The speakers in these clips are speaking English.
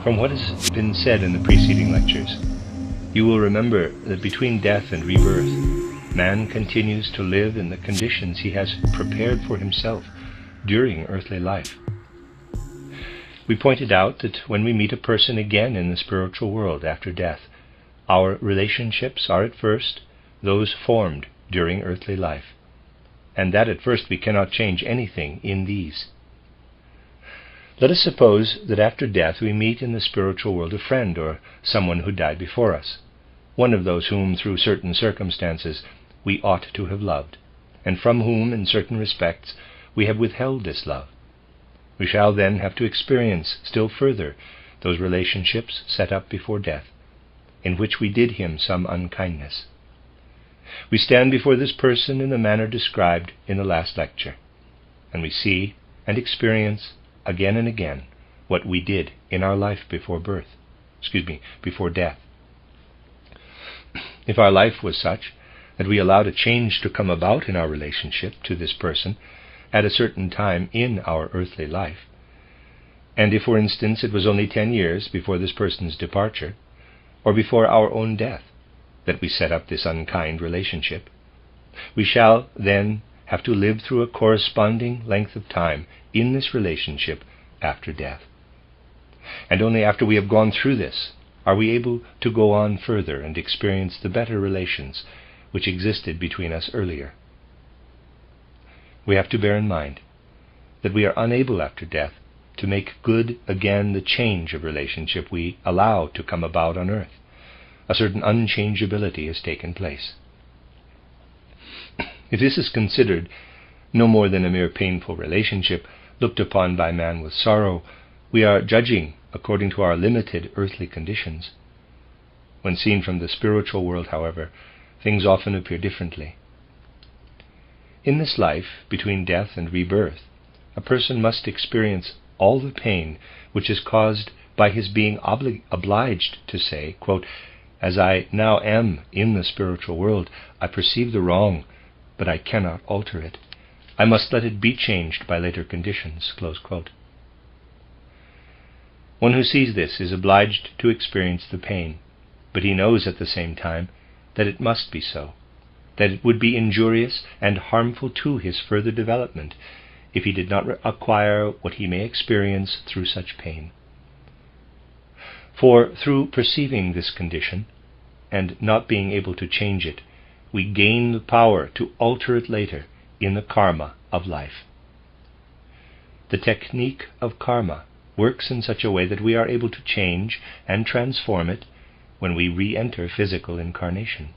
From what has been said in the preceding lectures, you will remember that between death and rebirth, man continues to live in the conditions he has prepared for himself during earthly life. We pointed out that when we meet a person again in the spiritual world after death, our relationships are at first those formed during earthly life, and that at first we cannot change anything in these. Let us suppose that after death we meet in the spiritual world a friend or someone who died before us, one of those whom through certain circumstances we ought to have loved, and from whom in certain respects we have withheld this love. We shall then have to experience still further those relationships set up before death, in which we did him some unkindness. We stand before this person in the manner described in the last lecture, and we see and experience again and again what we did in our life before before death. If our life was such that we allowed a change to come about in our relationship to this person at a certain time in our earthly life, and if, for instance, it was only 10 years before this person's departure, or before our own death, that we set up this unkind relationship, we shall then have to live through a corresponding length of time in this relationship after death. And only after we have gone through this are we able to go on further and experience the better relations which existed between us earlier. We have to bear in mind that we are unable after death to make good again the change of relationship we allow to come about on earth. A certain unchangeability has taken place. If this is considered no more than a mere painful relationship looked upon by man with sorrow, we are judging according to our limited earthly conditions. When seen from the spiritual world, however, things often appear differently. In this life, between death and rebirth, a person must experience all the pain which is caused by his being obliged to say, quote, "As I now am in the spiritual world, I perceive the wrong, but I cannot alter it. I must let it be changed by later conditions." Close quote. One who sees this is obliged to experience the pain, but he knows at the same time that it must be so, that it would be injurious and harmful to his further development if he did not acquire what he may experience through such pain. For through perceiving this condition, and not being able to change it, we gain the power to alter it later in the karma of life. The technique of karma works in such a way that we are able to change and transform it when we re-enter physical incarnation.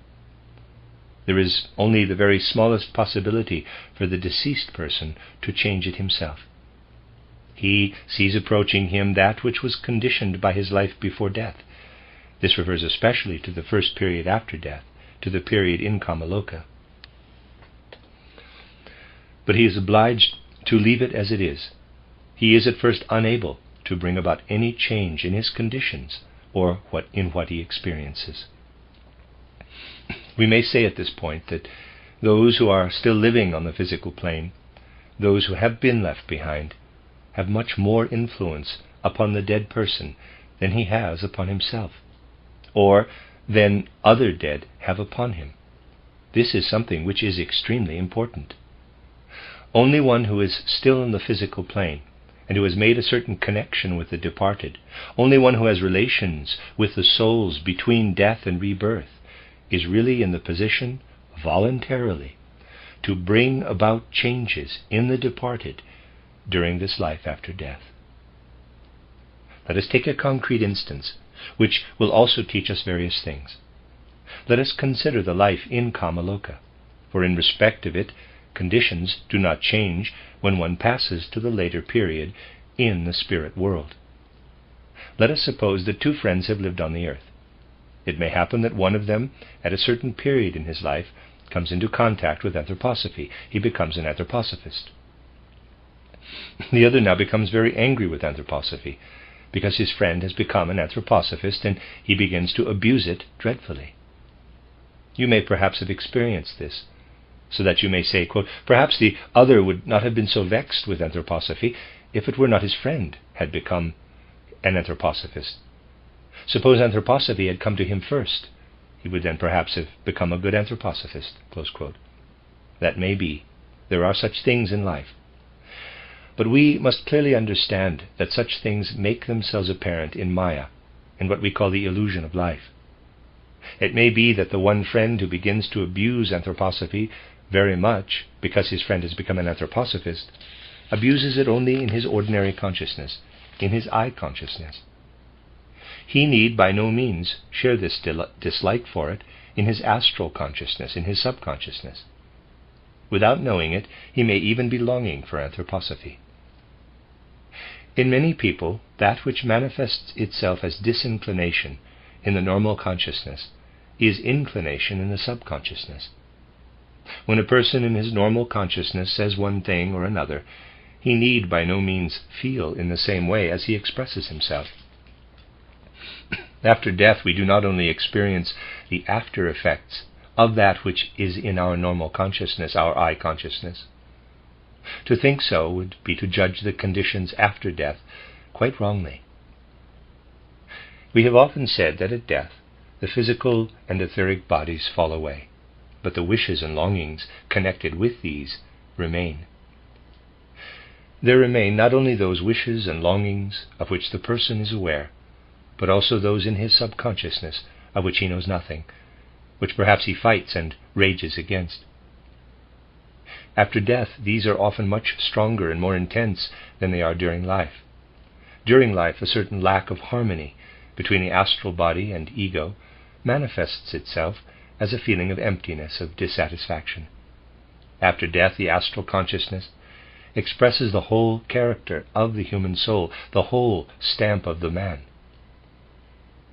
There is only the very smallest possibility for the deceased person to change it himself. He sees approaching him that which was conditioned by his life before death. This refers especially to the first period after death, to the period in Kamaloka. But he is obliged to leave it as it is. He is at first unable to bring about any change in his conditions or in what he experiences. We may say at this point that those who are still living on the physical plane, those who have been left behind, have much more influence upon the dead person than he has upon himself, or than other dead have upon him. This is something which is extremely important. Only one who is still on the physical plane, and who has made a certain connection with the departed, only one who has relations with the souls between death and rebirth, is really in the position, voluntarily, to bring about changes in the departed during this life after death. Let us take a concrete instance, which will also teach us various things. Let us consider the life in Kamaloka, for in respect of it, conditions do not change when one passes to the later period in the spirit world. Let us suppose that two friends have lived on the earth. It may happen that one of them, at a certain period in his life, comes into contact with anthroposophy. He becomes an anthroposophist. The other now becomes very angry with anthroposophy, because his friend has become an anthroposophist, and he begins to abuse it dreadfully. You may perhaps have experienced this, so that you may say, quote, "Perhaps the other would not have been so vexed with anthroposophy if it were not his friend had become an anthroposophist. Suppose anthroposophy had come to him first, he would then perhaps have become a good anthroposophist. Close quote. That may be. There are such things in life. But we must clearly understand that such things make themselves apparent in Maya, in what we call the illusion of life. It may be that the one friend who begins to abuse anthroposophy very much because his friend has become an anthroposophist abuses it only in his ordinary consciousness, in his I consciousness. He need by no means share this dislike for it in his astral consciousness, in his subconsciousness. Without knowing it, he may even be longing for anthroposophy. In many people, that which manifests itself as disinclination in the normal consciousness is inclination in the subconsciousness. When a person in his normal consciousness says one thing or another, he need by no means feel in the same way as he expresses himself. After death, we do not only experience the after effects of that which is in our normal consciousness, our I consciousness. To think so would be to judge the conditions after death quite wrongly. We have often said that at death, the physical and etheric bodies fall away, but the wishes and longings connected with these remain. There remain not only those wishes and longings of which the person is aware, but also those in his subconsciousness of which he knows nothing, which perhaps he fights and rages against. After death, these are often much stronger and more intense than they are during life. During life, a certain lack of harmony between the astral body and ego manifests itself as a feeling of emptiness, of dissatisfaction. After death, the astral consciousness expresses the whole character of the human soul, the whole stamp of the man.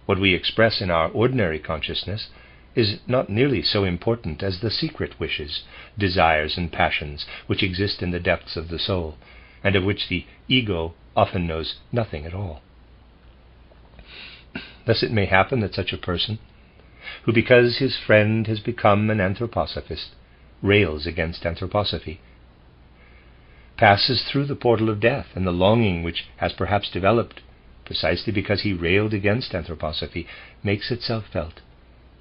What we express in our ordinary consciousness is not nearly so important as the secret wishes, desires, and passions which exist in the depths of the soul, and of which the ego often knows nothing at all. Thus it may happen that such a person, who because his friend has become an anthroposophist, rails against anthroposophy, passes through the portal of death, and the longing which has perhaps developed precisely because he railed against anthroposophy makes itself felt,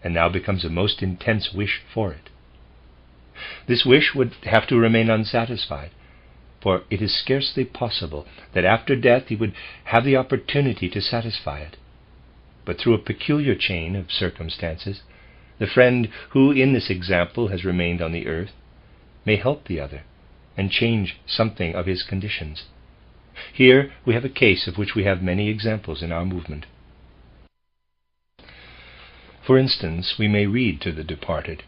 and now becomes a most intense wish for it. This wish would have to remain unsatisfied, for it is scarcely possible that after death he would have the opportunity to satisfy it. But through a peculiar chain of circumstances, the friend who in this example has remained on the earth may help the other and change something of his conditions. Here we have a case of which we have many examples in our movement. For instance, we may read to the departed.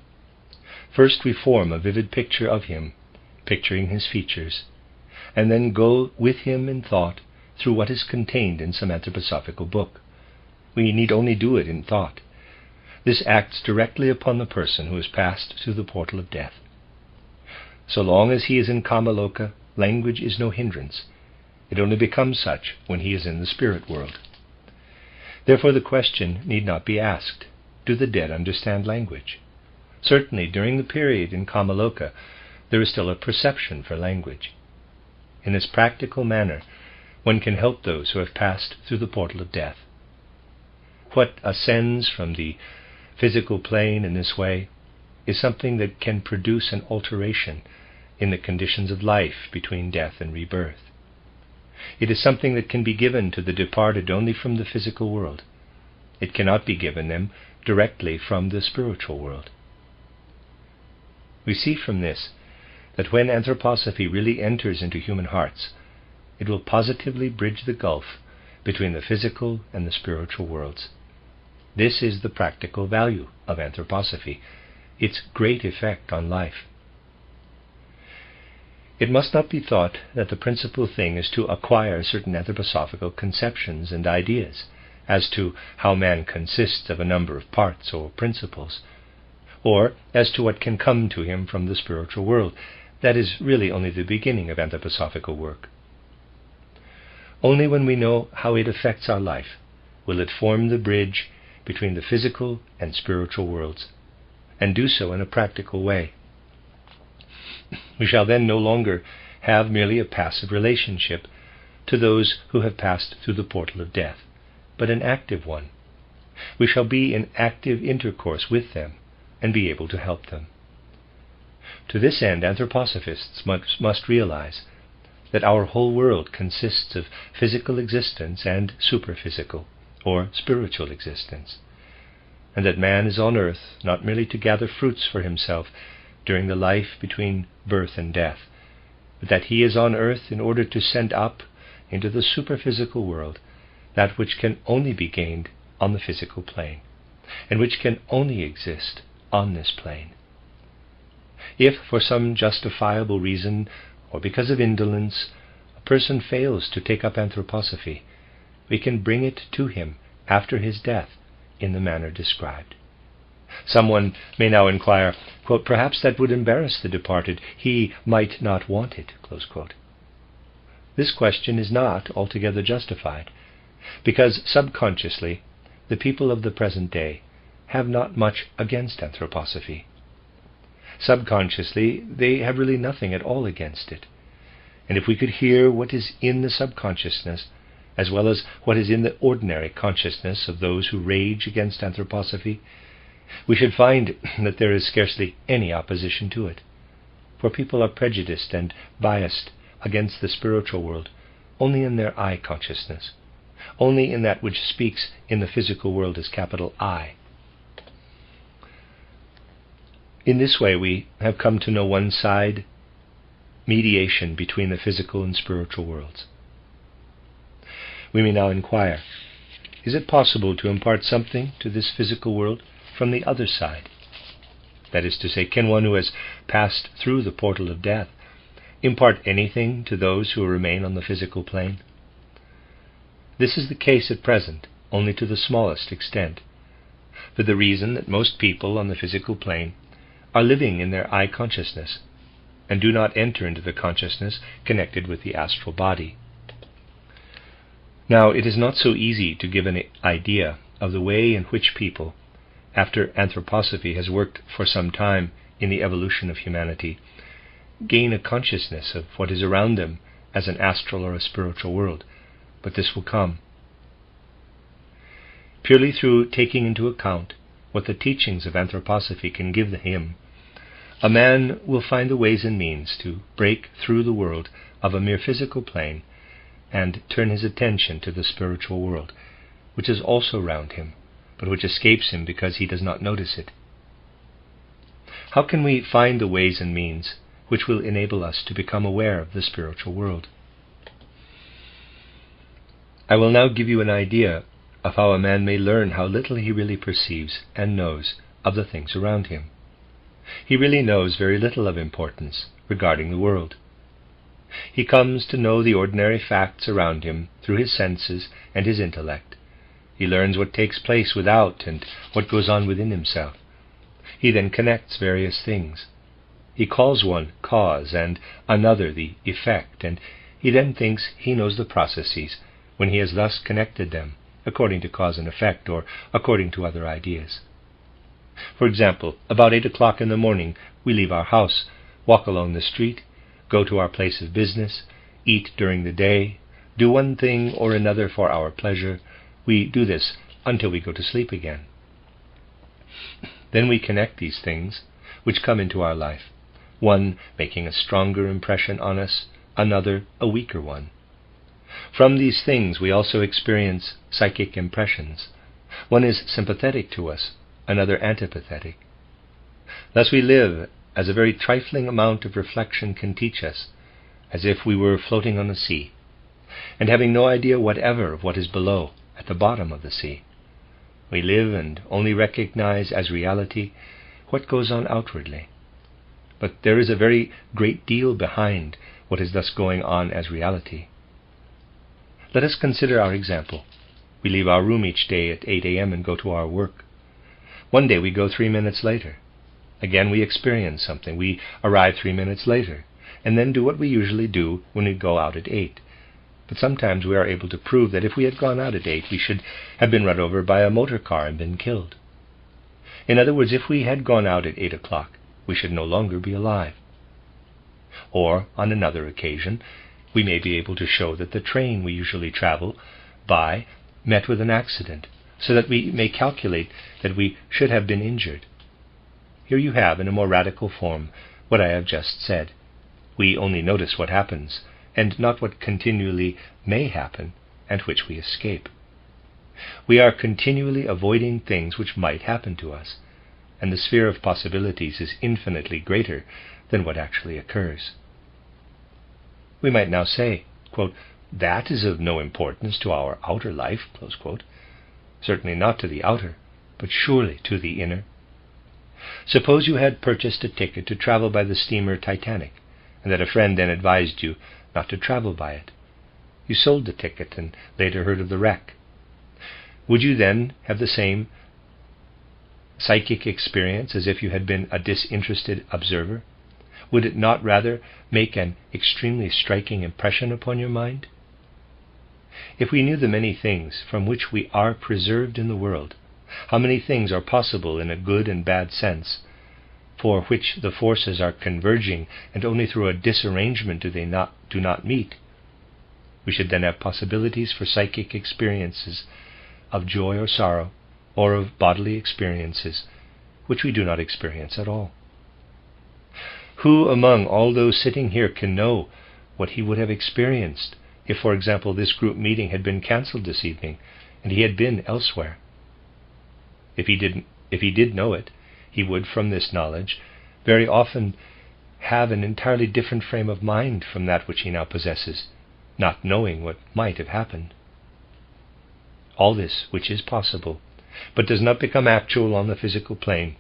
First we form a vivid picture of him, picturing his features, and then go with him in thought through what is contained in some anthroposophical book. We need only do it in thought. This acts directly upon the person who has passed through the portal of death. So long as he is in Kamaloka, language is no hindrance. It only becomes such when he is in the spirit world. Therefore the question need not be asked, do the dead understand language? Certainly during the period in Kamaloka there is still a perception for language. In this practical manner one can help those who have passed through the portal of death. What ascends from the physical plane in this way is something that can produce an alteration in the conditions of life between death and rebirth. It is something that can be given to the departed only from the physical world. It cannot be given them directly from the spiritual world. We see from this that when anthroposophy really enters into human hearts, it will positively bridge the gulf between the physical and the spiritual worlds. This is the practical value of anthroposophy, its great effect on life. It must not be thought that the principal thing is to acquire certain anthroposophical conceptions and ideas as to how man consists of a number of parts or principles, or as to what can come to him from the spiritual world. That is really only the beginning of anthroposophical work. Only when we know how it affects our life will it form the bridge between the physical and spiritual worlds, and do so in a practical way. We shall then no longer have merely a passive relationship to those who have passed through the portal of death, but an active one. We shall be in active intercourse with them and be able to help them. To this end, anthroposophists must realize that our whole world consists of physical existence and superphysical, or spiritual existence, and that man is on earth not merely to gather fruits for himself during the life between birth and death, but that he is on earth in order to send up into the superphysical world that which can only be gained on the physical plane, and which can only exist on this plane. If, for some justifiable reason, or because of indolence, a person fails to take up anthroposophy, we can bring it to him after his death in the manner described. Someone may now inquire, quote, "Perhaps that would embarrass the departed. He might not want it," close quote. This question is not altogether justified, because subconsciously the people of the present day have not much against anthroposophy. Subconsciously, they have really nothing at all against it. And if we could hear what is in the subconsciousness, as well as what is in the ordinary consciousness of those who rage against anthroposophy, we should find that there is scarcely any opposition to it. For people are prejudiced and biased against the spiritual world only in their I consciousness, only in that which speaks in the physical world as capital I. In this way we have come to know one side mediation between the physical and spiritual worlds. We may now inquire, is it possible to impart something to this physical world from the other side? That is to say, can one who has passed through the portal of death impart anything to those who remain on the physical plane? This is the case at present, only to the smallest extent, for the reason that most people on the physical plane are living in their I consciousness, and do not enter into the consciousness connected with the astral body. Now, it is not so easy to give an idea of the way in which people, after anthroposophy has worked for some time in the evolution of humanity, gain a consciousness of what is around them as an astral or a spiritual world, but this will come. Purely through taking into account what the teachings of anthroposophy can give him, a man will find the ways and means to break through the world of a mere physical plane and turn his attention to the spiritual world, which is also round him, but which escapes him because he does not notice it. How can we find the ways and means which will enable us to become aware of the spiritual world? I will now give you an idea of how a man may learn how little he really perceives and knows of the things around him. He really knows very little of importance regarding the world. He comes to know the ordinary facts around him through his senses and his intellect. He learns what takes place without and what goes on within himself. He then connects various things. He calls one cause and another the effect, and he then thinks he knows the processes when he has thus connected them according to cause and effect, or according to other ideas. For example, about 8 o'clock in the morning we leave our house, walk along the street, go to our place of business, eat during the day, do one thing or another for our pleasure. We do this until we go to sleep again. Then we connect these things which come into our life, one making a stronger impression on us, another a weaker one. From these things we also experience psychic impressions. One is sympathetic to us, another antipathetic. Thus we live as a very trifling amount of reflection can teach us, as if we were floating on the sea, and having no idea whatever of what is below, at the bottom of the sea. We live and only recognize as reality what goes on outwardly. But there is a very great deal behind what is thus going on as reality. Let us consider our example. We leave our room each day at 8 a.m. and go to our work. One day we go 3 minutes later. Again we experience something. We arrive 3 minutes later, and then do what we usually do when we go out at 8. But sometimes we are able to prove that if we had gone out at 8, we should have been run over by a motor car and been killed. In other words, if we had gone out at 8 o'clock, we should no longer be alive. Or, on another occasion, We may be able to show that the train we usually travel by met with an accident, so that we may calculate that we should have been injured. Here you have, in a more radical form, what I have just said. We only notice what happens, and not what continually may happen, and which we escape. We are continually avoiding things which might happen to us, and the sphere of possibilities is infinitely greater than what actually occurs. We might now say, quote, "That is of no importance to our outer life," close quote. Certainly not to the outer, but surely to the inner. Suppose you had purchased a ticket to travel by the steamer Titanic, and that a friend then advised you not to travel by it. You sold the ticket and later heard of the wreck. Would you then have the same psychic experience as if you had been a disinterested observer? Would it not rather make an extremely striking impression upon your mind? If we knew the many things from which we are preserved in the world, how many things are possible in a good and bad sense, for which the forces are converging, and only through a disarrangement do not meet, we should then have possibilities for psychic experiences of joy or sorrow, or of bodily experiences which we do not experience at all. Who among all those sitting here can know what he would have experienced if, for example, this group meeting had been cancelled this evening and he had been elsewhere? If he did know it, he would, from this knowledge, very often have an entirely different frame of mind from that which he now possesses, not knowing what might have happened. All this, which is possible, but does not become actual on the physical plane,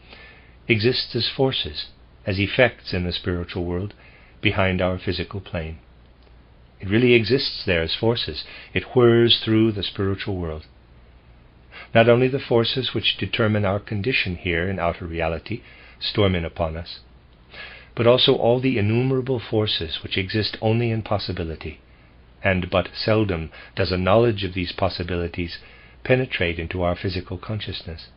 exists as forces, as effects in the spiritual world, behind our physical plane. It really exists there as forces. It whirs through the spiritual world. Not only the forces which determine our condition here in outer reality storm in upon us, but also all the innumerable forces which exist only in possibility, and but seldom does a knowledge of these possibilities penetrate into our physical consciousness.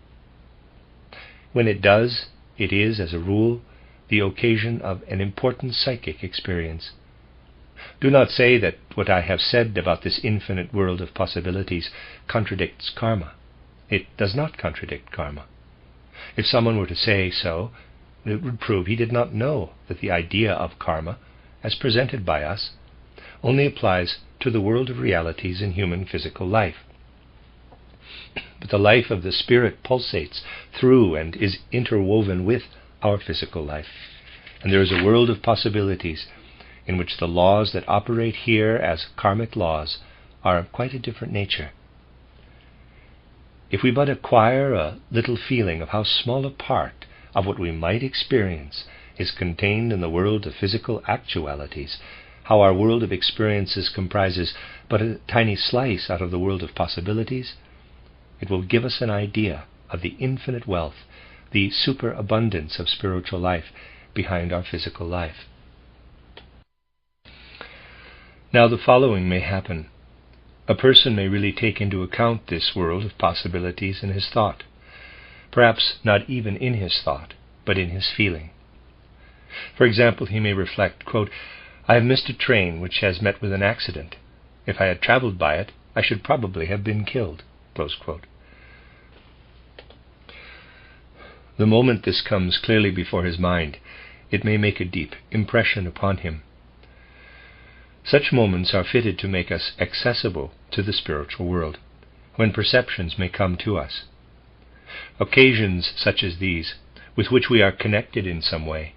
When it does, it is, as a rule, the occasion of an important psychic experience. Do not say that what I have said about this infinite world of possibilities contradicts karma. It does not contradict karma. If someone were to say so, it would prove he did not know that the idea of karma, as presented by us, only applies to the world of realities in human physical life. But the life of the spirit pulsates through and is interwoven with our physical life, and there is a world of possibilities in which the laws that operate here as karmic laws are of quite a different nature. If we but acquire a little feeling of how small a part of what we might experience is contained in the world of physical actualities, how our world of experiences comprises but a tiny slice out of the world of possibilities, it will give us an idea of the infinite wealth, the superabundance of spiritual life behind our physical life. Now the following may happen. A person may really take into account this world of possibilities in his thought, perhaps not even in his thought, but in his feeling. For example, he may reflect, quote, "I have missed a train which has met with an accident. If I had travelled by it, I should probably have been killed." Close quote. The moment this comes clearly before his mind, it may make a deep impression upon him. Such moments are fitted to make us accessible to the spiritual world, when perceptions may come to us. Occasions such as these, with which we are connected in some way,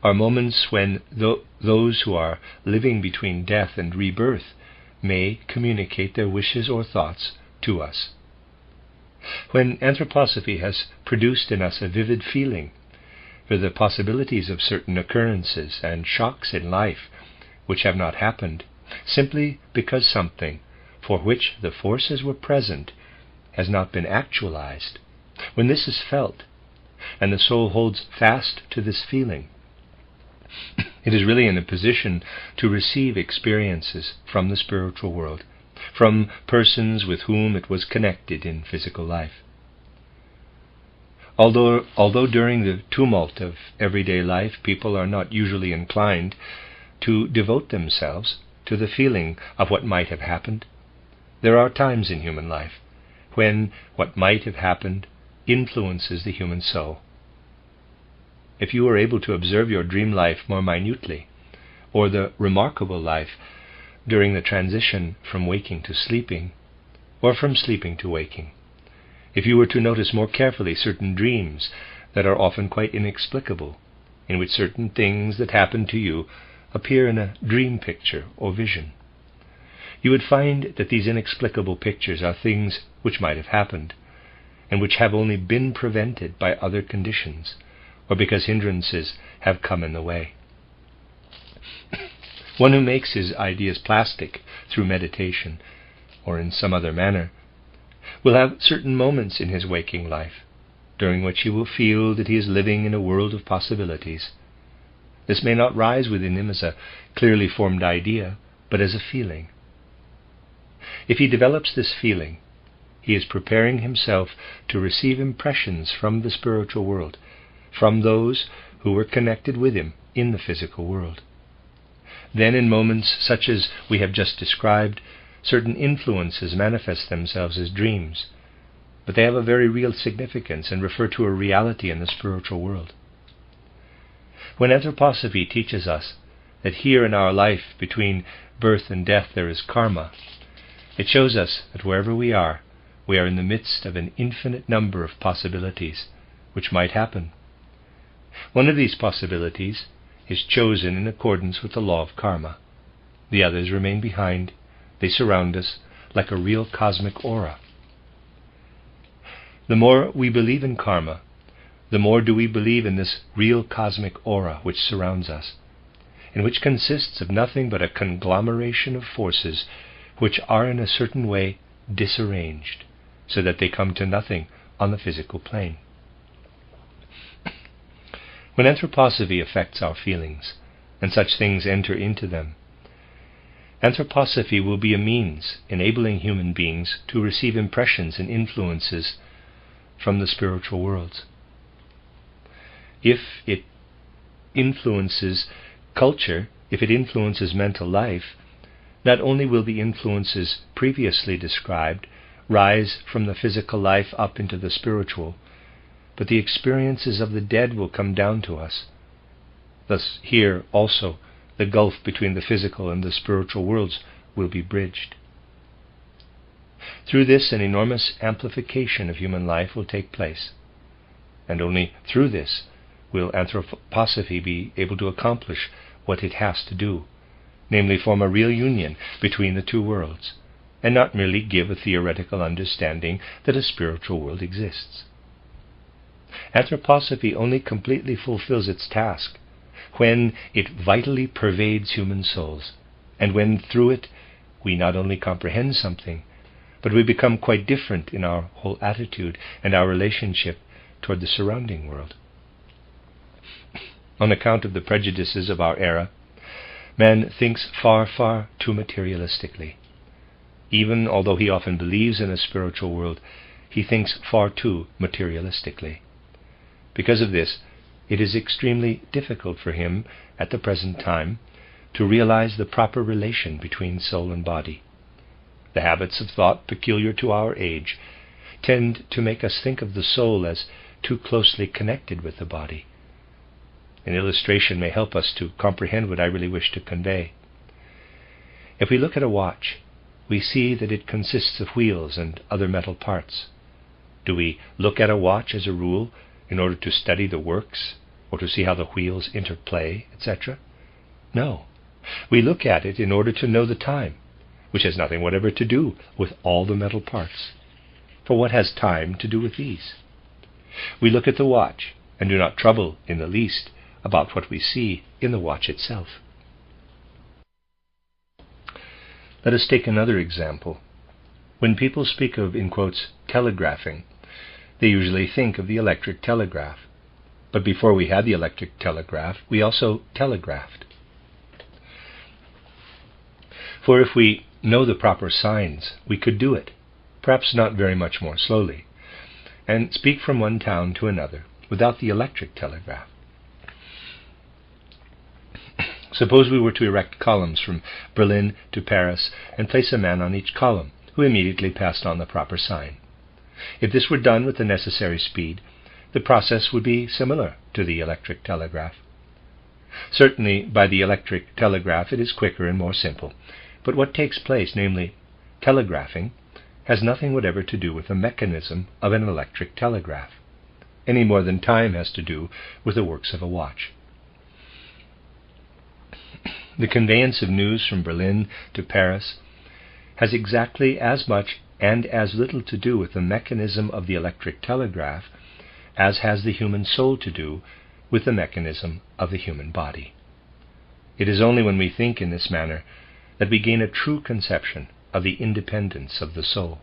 are moments when those who are living between death and rebirth may communicate their wishes or thoughts to us. When anthroposophy has produced in us a vivid feeling for the possibilities of certain occurrences and shocks in life which have not happened, simply because something for which the forces were present has not been actualized, when this is felt, and the soul holds fast to this feeling, it is really in a position to receive experiences from the spiritual world, from persons with whom it was connected in physical life. Although during the tumult of everyday life people are not usually inclined to devote themselves to the feeling of what might have happened. There are times in human life when what might have happened influences the human soul. If you are able to observe your dream life more minutely, or the remarkable life during the transition from waking to sleeping, or from sleeping to waking, if you were to notice more carefully certain dreams that are often quite inexplicable, in which certain things that happen to you appear in a dream picture or vision, you would find that these inexplicable pictures are things which might have happened, and which have only been prevented by other conditions, or because hindrances have come in the way. One who makes his ideas plastic through meditation, or in some other manner, will have certain moments in his waking life, during which he will feel that he is living in a world of possibilities. This may not rise within him as a clearly formed idea, but as a feeling. If he develops this feeling, he is preparing himself to receive impressions from the spiritual world, from those who were connected with him in the physical world. Then, in moments such as we have just described, certain influences manifest themselves as dreams, but they have a very real significance and refer to a reality in the spiritual world. When anthroposophy teaches us that here in our life between birth and death there is karma, it shows us that wherever we are in the midst of an infinite number of possibilities which might happen. One of these possibilities is chosen in accordance with the law of karma. The others remain behind. They surround us like a real cosmic aura. The more we believe in karma, the more do we believe in this real cosmic aura which surrounds us, and which consists of nothing but a conglomeration of forces which are in a certain way disarranged, so that they come to nothing on the physical plane. When anthroposophy affects our feelings, and such things enter into them, anthroposophy will be a means enabling human beings to receive impressions and influences from the spiritual worlds. If it influences culture, if it influences mental life, not only will the influences previously described rise from the physical life up into the spiritual, but the experiences of the dead will come down to us. Thus here also the gulf between the physical and the spiritual worlds will be bridged. Through this an enormous amplification of human life will take place, and only through this will anthroposophy be able to accomplish what it has to do, namely form a real union between the two worlds, and not merely give a theoretical understanding that a spiritual world exists. Anthroposophy only completely fulfills its task when it vitally pervades human souls, and when through it we not only comprehend something, but we become quite different in our whole attitude and our relationship toward the surrounding world. On account of the prejudices of our era, man thinks far, far too materialistically. Even although he often believes in a spiritual world, he thinks far too materialistically. Because of this, it is extremely difficult for him at the present time to realize the proper relation between soul and body. The habits of thought peculiar to our age tend to make us think of the soul as too closely connected with the body. An illustration may help us to comprehend what I really wish to convey. If we look at a watch, we see that it consists of wheels and other metal parts. Do we look at a watch as a rule in order to study the works, or to see how the wheels interplay, etc.? No. We look at it in order to know the time, which has nothing whatever to do with all the metal parts. For what has time to do with these? We look at the watch and do not trouble in the least about what we see in the watch itself. Let us take another example. When people speak of, in quotes, telegraphing, they usually think of the electric telegraph. But before we had the electric telegraph, we also telegraphed. For if we know the proper signs, we could do it, perhaps not very much more slowly, and speak from one town to another without the electric telegraph. Suppose we were to erect columns from Berlin to Paris and place a man on each column, who immediately passed on the proper sign. If this were done with the necessary speed, the process would be similar to the electric telegraph. Certainly, by the electric telegraph it is quicker and more simple, but what takes place, namely telegraphing, has nothing whatever to do with the mechanism of an electric telegraph, any more than time has to do with the works of a watch. The conveyance of news from Berlin to Paris has exactly as much and as little to do with the mechanism of the electric telegraph as has the human soul to do with the mechanism of the human body. It is only when we think in this manner that we gain a true conception of the independence of the soul.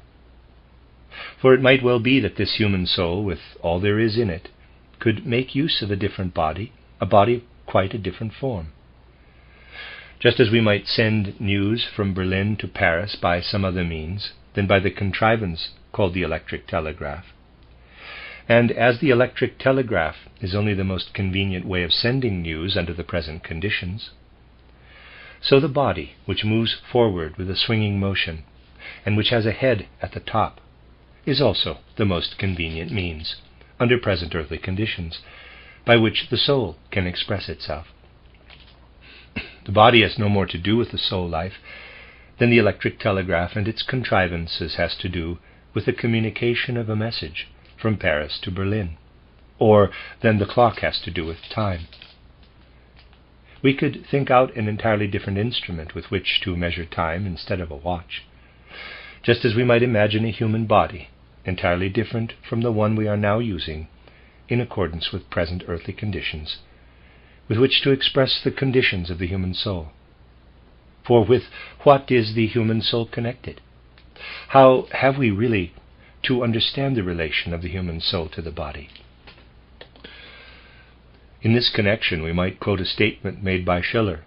For it might well be that this human soul, with all there is in it, could make use of a different body, a body of quite a different form. Just as we might send news from Berlin to Paris by some other means than by the contrivance called the electric telegraph. And as the electric telegraph is only the most convenient way of sending news under the present conditions, so the body, which moves forward with a swinging motion, and which has a head at the top, is also the most convenient means, under present earthly conditions, by which the soul can express itself. The body has no more to do with the soul life than the electric telegraph and its contrivances has to do with the communication of a message from Paris to Berlin, or than the clock has to do with time. We could think out an entirely different instrument with which to measure time instead of a watch, just as we might imagine a human body entirely different from the one we are now using in accordance with present earthly conditions, with which to express the conditions of the human soul. For with what is the human soul connected? How have we really to understand the relation of the human soul to the body? In this connection we might quote a statement made by Schiller,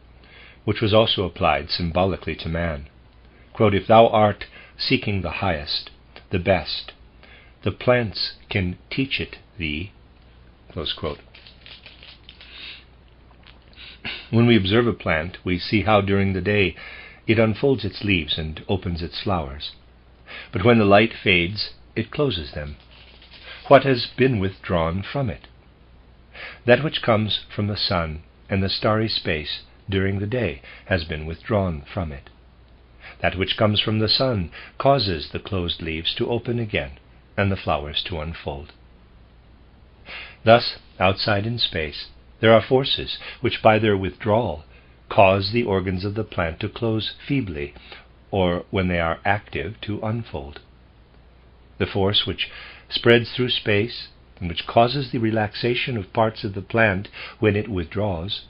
which was also applied symbolically to man. Quote, "If thou art seeking the highest, the best, the plants can teach it thee." Close quote. When we observe a plant, we see how during the day it unfolds its leaves and opens its flowers. But when the light fades, it closes them. What has been withdrawn from it? That which comes from the sun and the starry space during the day has been withdrawn from it. That which comes from the sun causes the closed leaves to open again and the flowers to unfold. Thus, outside in space, there are forces which by their withdrawal cause the organs of the plant to close feebly, or when they are active to unfold. The force which spreads through space and which causes the relaxation of parts of the plant when it withdraws,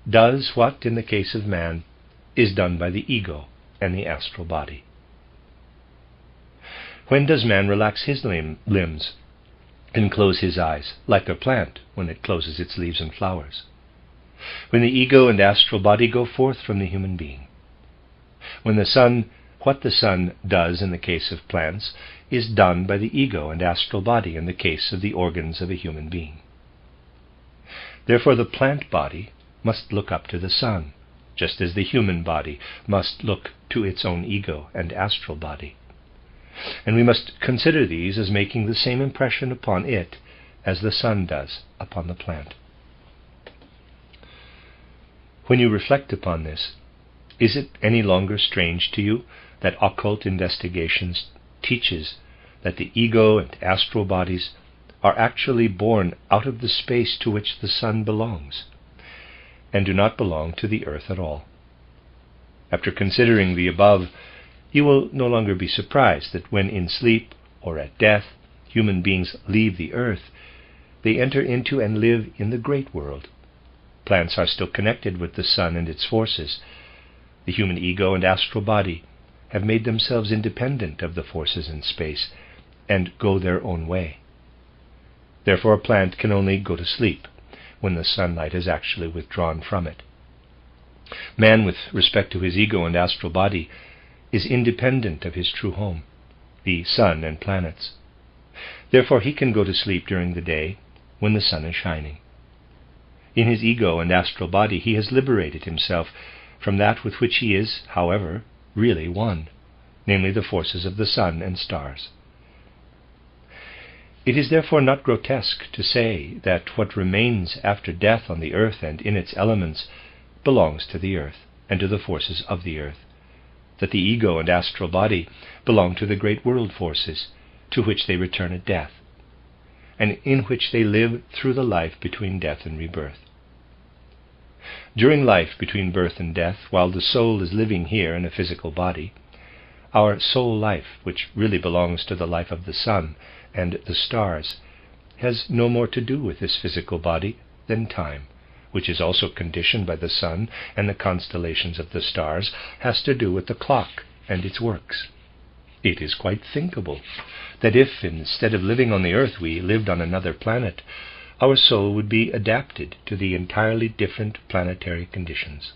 does what, in the case of man, is done by the ego and the astral body. When does man relax his limbs and close his eyes, like a plant when it closes its leaves and flowers? When the ego and astral body go forth from the human being. When the sun, what the sun does in the case of plants, is done by the ego and astral body in the case of the organs of a human being. Therefore the plant body must look up to the sun, just as the human body must look to its own ego and astral body. And we must consider these as making the same impression upon it as the sun does upon the plant. When you reflect upon this, is it any longer strange to you that occult investigations teaches that the ego and astral bodies are actually born out of the space to which the sun belongs, and do not belong to the earth at all? After considering the above, you will no longer be surprised that when in sleep or at death human beings leave the earth, they enter into and live in the great world. Plants are still connected with the sun and its forces. The human ego and astral body have made themselves independent of the forces in space and go their own way. Therefore a plant can only go to sleep when the sunlight is actually withdrawn from it. Man, with respect to his ego and astral body, is independent of his true home, the sun and planets. Therefore he can go to sleep during the day when the sun is shining. In his ego and astral body he has liberated himself from that with which he is, however, really one, namely the forces of the sun and stars. It is therefore not grotesque to say that what remains after death on the earth and in its elements belongs to the earth and to the forces of the earth, that the ego and astral body belong to the great world forces, to which they return at death, and in which they live through the life between death and rebirth. During life between birth and death, while the soul is living here in a physical body, our soul life, which really belongs to the life of the sun and the stars, has no more to do with this physical body than time, which is also conditioned by the sun and the constellations of the stars, has to do with the clock and its works. It is quite thinkable that if, instead of living on the earth, we lived on another planet, our soul would be adapted to the entirely different planetary conditions.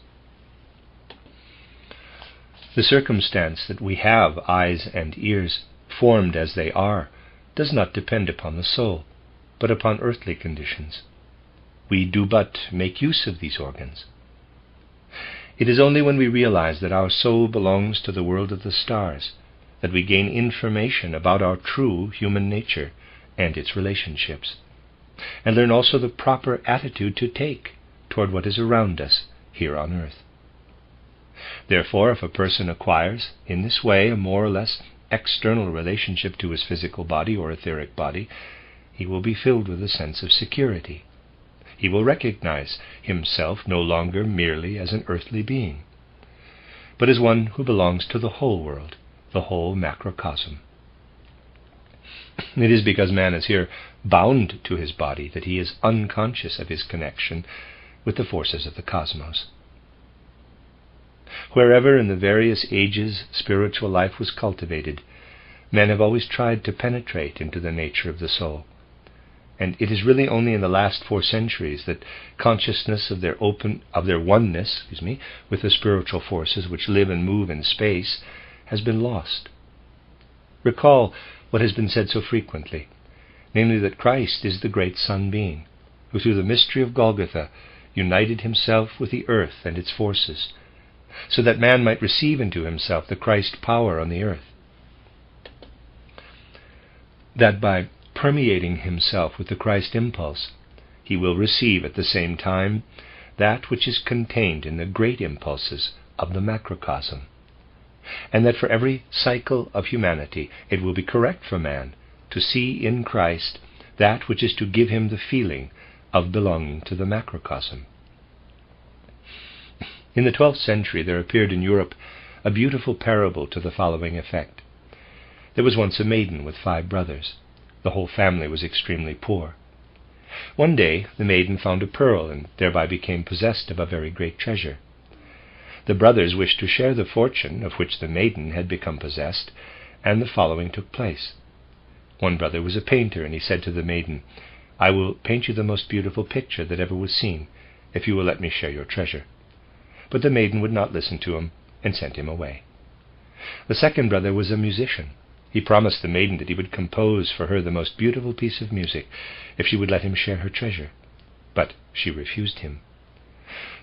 The circumstance that we have eyes and ears, formed as they are, does not depend upon the soul, but upon earthly conditions. We do but make use of these organs. It is only when we realize that our soul belongs to the world of the stars that we gain information about our true human nature and its relationships, and learn also the proper attitude to take toward what is around us here on earth. Therefore, if a person acquires in this way a more or less external relationship to his physical body or etheric body, he will be filled with a sense of security. He will recognize himself no longer merely as an earthly being, but as one who belongs to the whole world, the whole macrocosm. It is because man is here bound to his body that he is unconscious of his connection with the forces of the cosmos. Wherever in the various ages spiritual life was cultivated, men have always tried to penetrate into the nature of the soul. And it is really only in the last 4 centuries that consciousness of their oneness with the spiritual forces which live and move in space has been lost. Recall what has been said so frequently, namely that Christ is the great Sun Being, who through the mystery of Golgotha united himself with the earth and its forces, so that man might receive into himself the Christ power on the earth. That by permeating himself with the Christ impulse, he will receive at the same time that which is contained in the great impulses of the macrocosm, and that for every cycle of humanity it will be correct for man to see in Christ that which is to give him the feeling of belonging to the macrocosm. In the 12th century there appeared in Europe a beautiful parable to the following effect. There was once a maiden with 5 brothers. The whole family was extremely poor. One day the maiden found a pearl and thereby became possessed of a very great treasure. The brothers wished to share the fortune of which the maiden had become possessed, and the following took place. One brother was a painter, and he said to the maiden, "I will paint you the most beautiful picture that ever was seen, if you will let me share your treasure." But the maiden would not listen to him, and sent him away. The second brother was a musician. He promised the maiden that he would compose for her the most beautiful piece of music, if she would let him share her treasure. But she refused him.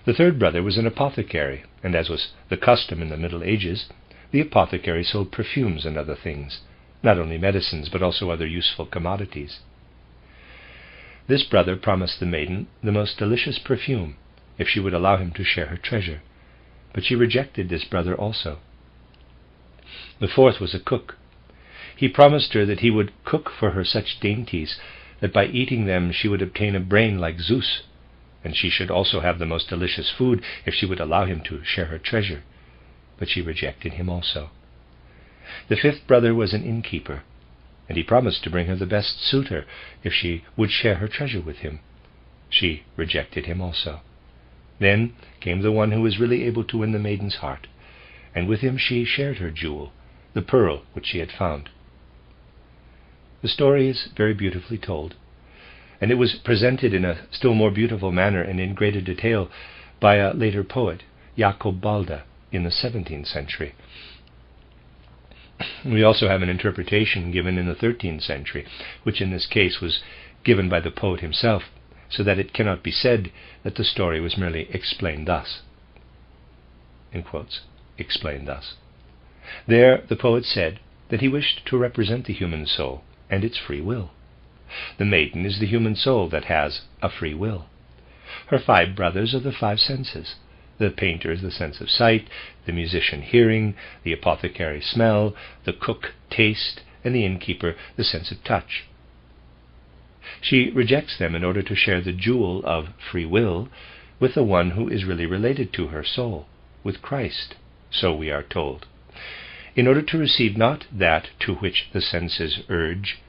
The third brother was an apothecary, and as was the custom in the Middle Ages, the apothecary sold perfumes and other things, not only medicines, but also other useful commodities. This brother promised the maiden the most delicious perfume, if she would allow him to share her treasure, but she rejected this brother also. The fourth was a cook. He promised her that he would cook for her such dainties that by eating them she would obtain a brain like Zeus, and she should also have the most delicious food if she would allow him to share her treasure, but she rejected him also. The fifth brother was an innkeeper, and he promised to bring her the best suitor if she would share her treasure with him. She rejected him also. Then came the one who was really able to win the maiden's heart, and with him she shared her jewel, the pearl which she had found. The story is very beautifully told, and it was presented in a still more beautiful manner and in greater detail by a later poet, Jacob Balda, in the 17th century. We also have an interpretation given in the 13th century, which in this case was given by the poet himself, so that it cannot be said that the story was merely explained thus. In quotes, explained thus. There, the poet said that he wished to represent the human soul and its free will. The maiden is the human soul that has a free will. Her 5 brothers are the 5 senses. The painter is the sense of sight, the musician hearing, the apothecary smell, the cook taste, and the innkeeper the sense of touch. She rejects them in order to share the jewel of free will with the one who is really related to her soul, with Christ, so we are told, in order to receive not that to which the senses urge,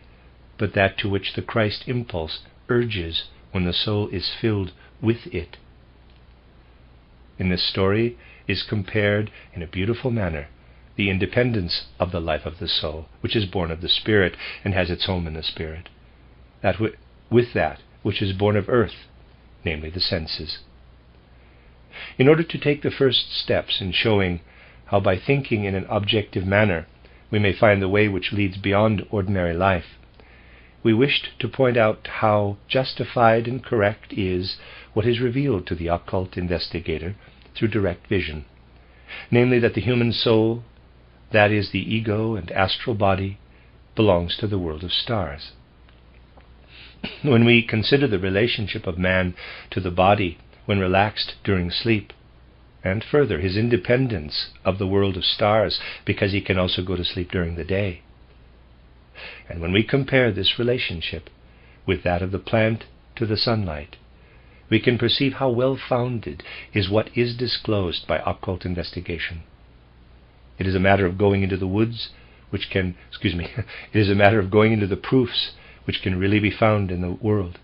but that to which the Christ impulse urges when the soul is filled with it. In this story is compared in a beautiful manner the independence of the life of the soul, which is born of the Spirit and has its home in the Spirit, with that which is born of earth, namely the senses. In order to take the first steps in showing how by thinking in an objective manner we may find the way which leads beyond ordinary life, we wished to point out how justified and correct is what is revealed to the occult investigator through direct vision, namely that the human soul, that is the ego and astral body, belongs to the world of stars. When we consider the relationship of man to the body when relaxed during sleep, and further his independence of the world of stars because he can also go to sleep during the day, and when we compare this relationship with that of the plant to the sunlight, we can perceive how well-founded is what is disclosed by occult investigation. It is a matter of going into the woods, it is a matter of going into the proofs which can really be found in the world.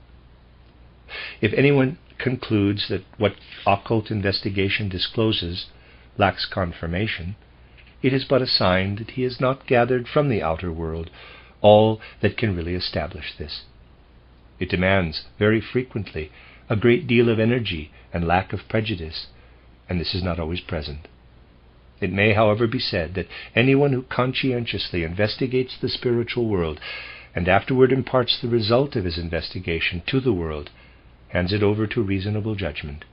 If anyone concludes that what occult investigation discloses lacks confirmation, it is but a sign that he has not gathered from the outer world all that can really establish this. It demands, very frequently, a great deal of energy and lack of prejudice, and this is not always present. It may, however, be said that anyone who conscientiously investigates the spiritual world and afterward imparts the result of his investigation to the world hands it over to reasonable judgment.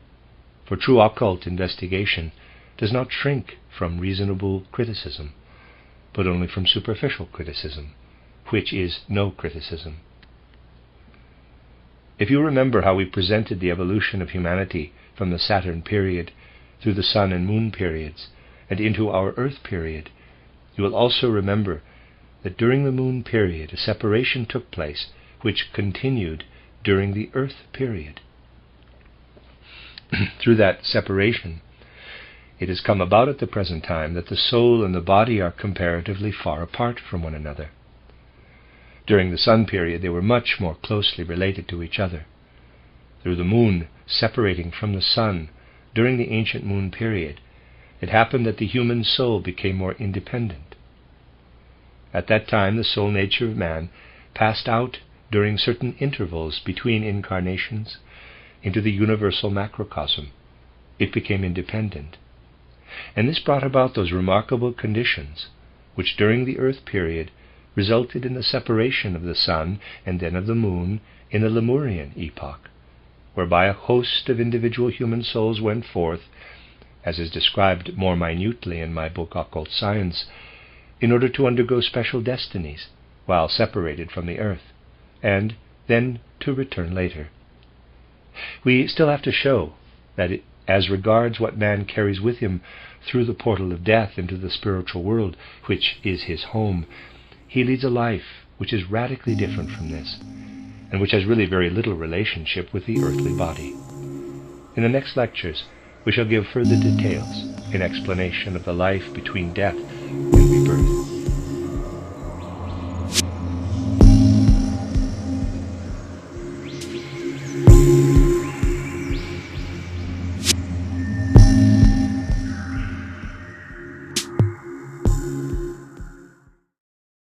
For true occult investigation does not shrink from reasonable criticism, but only from superficial criticism, which is no criticism. If you remember how we presented the evolution of humanity from the Saturn period through the Sun and Moon periods and into our Earth period, you will also remember that during the Moon period a separation took place which continued during the Earth period. Through that separation, it has come about at the present time that the soul and the body are comparatively far apart from one another. During the Sun period they were much more closely related to each other. Through the Moon separating from the Sun during the ancient Moon period, it happened that the human soul became more independent. At that time the soul nature of man passed out during certain intervals between incarnations into the universal macrocosm. It became independent. And this brought about those remarkable conditions which during the Earth period resulted in the separation of the Sun and then of the Moon in the Lemurian epoch, whereby a host of individual human souls went forth, as is described more minutely in my book Occult Science, in order to undergo special destinies while separated from the Earth, and then to return later. We still have to show that as regards what man carries with him through the portal of death into the spiritual world, which is his home, he leads a life which is radically different from this, and which has really very little relationship with the earthly body. In the next lectures, we shall give further details in explanation of the life between death and rebirth.